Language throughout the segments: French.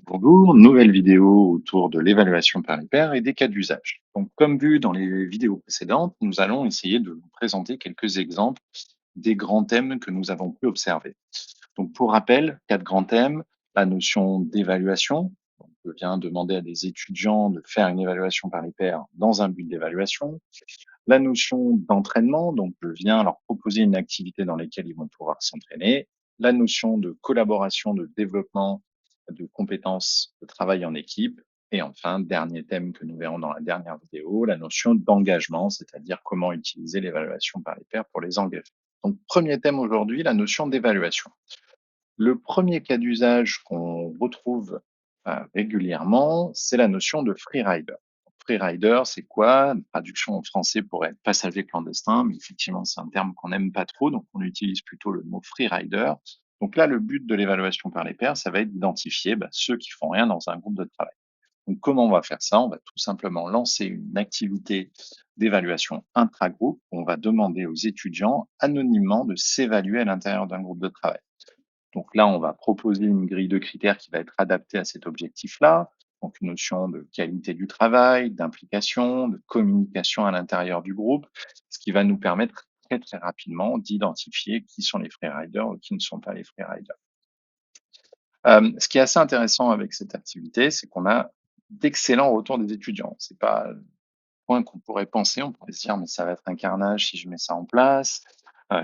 Bonjour, nouvelle vidéo autour de l'évaluation par les pairs et des cas d'usage. Donc, comme vu dans les vidéos précédentes, nous allons essayer de vous présenter quelques exemples des grands thèmes que nous avons pu observer. Donc, pour rappel, quatre grands thèmes, la notion d'évaluation. Donc, je viens demander à des étudiants de faire une évaluation par les pairs dans un but d'évaluation. La notion d'entraînement, donc je viens leur proposer une activité dans laquelle ils vont pouvoir s'entraîner. La notion de collaboration, de développement de compétences de travail en équipe. Et enfin, dernier thème que nous verrons dans la dernière vidéo, la notion d'engagement, c'est-à-dire comment utiliser l'évaluation par les pairs pour les engager. Donc, premier thème aujourd'hui, la notion d'évaluation. Le premier cas d'usage qu'on retrouve régulièrement, c'est la notion de freerider. Freerider, c'est quoi? Une traduction en français pourrait être passager clandestin, mais effectivement, c'est un terme qu'on n'aime pas trop, donc on utilise plutôt le mot freerider. Donc là, le but de l'évaluation par les pairs, ça va être d'identifier ceux qui font rien dans un groupe de travail. Donc comment on va faire ça? On va tout simplement lancer une activité d'évaluation intra-groupe. On va demander aux étudiants anonymement de s'évaluer à l'intérieur d'un groupe de travail. Donc là, on va proposer une grille de critères qui va être adaptée à cet objectif-là. Donc une notion de qualité du travail, d'implication, de communication à l'intérieur du groupe, ce qui va nous permettre très très rapidement d'identifier qui sont les freeriders ou qui ne sont pas les freeriders. Ce qui est assez intéressant avec cette activité, c'est qu'on a d'excellents retours des étudiants. C'est pas le point qu'on pourrait penser. On pourrait se dire: «Mais ça va être un carnage si je mets ça en place,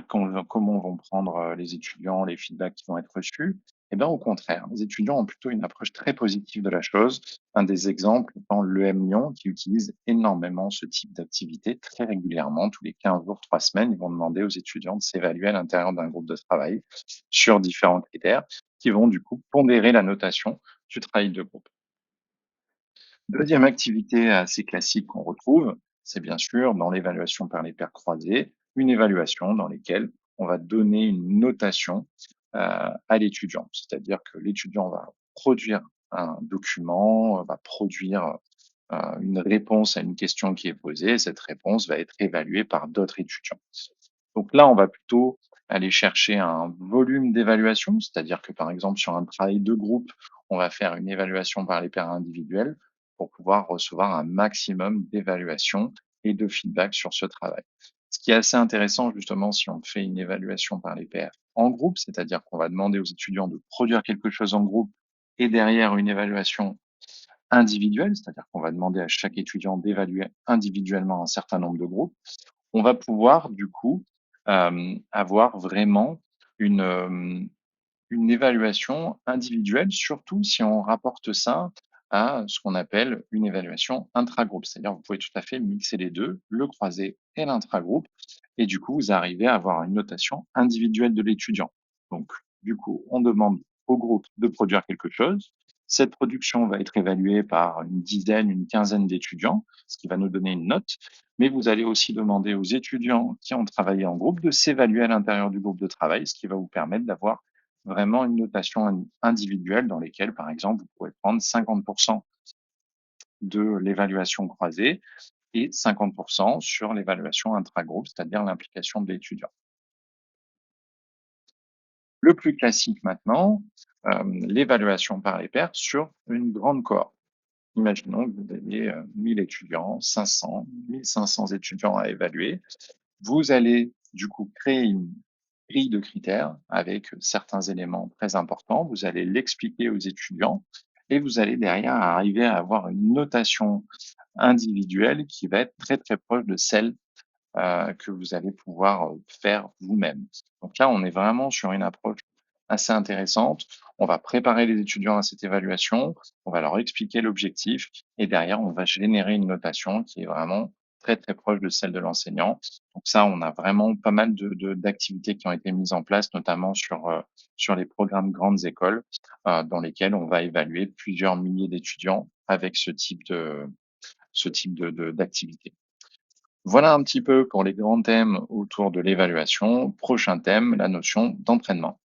comment vont prendre, les étudiants les feedbacks qui vont être reçus?» Eh bien, au contraire, les étudiants ont plutôt une approche très positive de la chose. Un des exemples étant l'EM Lyon qui utilise énormément ce type d'activité très régulièrement. Tous les 15 jours, 3 semaines, ils vont demander aux étudiants de s'évaluer à l'intérieur d'un groupe de travail sur différents critères qui vont du coup pondérer la notation du travail de groupe. Deuxième activité assez classique qu'on retrouve, c'est bien sûr dans l'évaluation par les pairs croisés, une évaluation dans laquelle on va donner une notation à l'étudiant. C'est-à-dire que l'étudiant va produire un document, va produire une réponse à une question qui est posée, et cette réponse va être évaluée par d'autres étudiants. Donc là, on va plutôt aller chercher un volume d'évaluation, c'est-à-dire que par exemple sur un travail de groupe, on va faire une évaluation par les pairs individuels pour pouvoir recevoir un maximum d'évaluation et de feedback sur ce travail. Ce qui est assez intéressant justement si on fait une évaluation par les pairs en groupe, c'est-à-dire qu'on va demander aux étudiants de produire quelque chose en groupe et derrière une évaluation individuelle, c'est-à-dire qu'on va demander à chaque étudiant d'évaluer individuellement un certain nombre de groupes, on va pouvoir du coup, avoir vraiment une, une évaluation individuelle, surtout si on rapporte ça à ce qu'on appelle une évaluation intragroupe. C'est-à-dire, vous pouvez tout à fait mixer les 2, le croisé et l'intragroupe et du coup, vous arrivez à avoir une notation individuelle de l'étudiant. Donc du coup, on demande au groupe de produire quelque chose. Cette production va être évaluée par une dizaine, une quinzaine d'étudiants, ce qui va nous donner une note. Mais vous allez aussi demander aux étudiants qui ont travaillé en groupe de s'évaluer à l'intérieur du groupe de travail, ce qui va vous permettre d'avoir vraiment une notation individuelle dans lesquelles, par exemple, vous pouvez prendre 50 de l'évaluation croisée et 50 sur l'évaluation intragroupe, c'est-à-dire l'implication de l'étudiant. Le plus classique maintenant, l'évaluation par les pairs sur une grande cohorte. Imaginons que vous ayez 1000 étudiants, 500, 1500 étudiants à évaluer. Vous allez du coup créer une grille de critères avec certains éléments très importants. Vous allez l'expliquer aux étudiants et vous allez derrière arriver à avoir une notation individuelle qui va être très très proche de celle que vous allez pouvoir faire vous-même. Donc là, on est vraiment sur une approche assez intéressante. On va préparer les étudiants à cette évaluation, on va leur expliquer l'objectif et derrière, on va générer une notation qui est vraiment très, très proche de celle de l'enseignant. Donc ça, on a vraiment pas mal d'activités qui ont été mises en place, notamment sur les programmes grandes écoles, dans lesquels on va évaluer plusieurs milliers d'étudiants avec ce type d'activité. Voilà un petit peu pour les grands thèmes autour de l'évaluation. Prochain thème, la notion d'entraînement.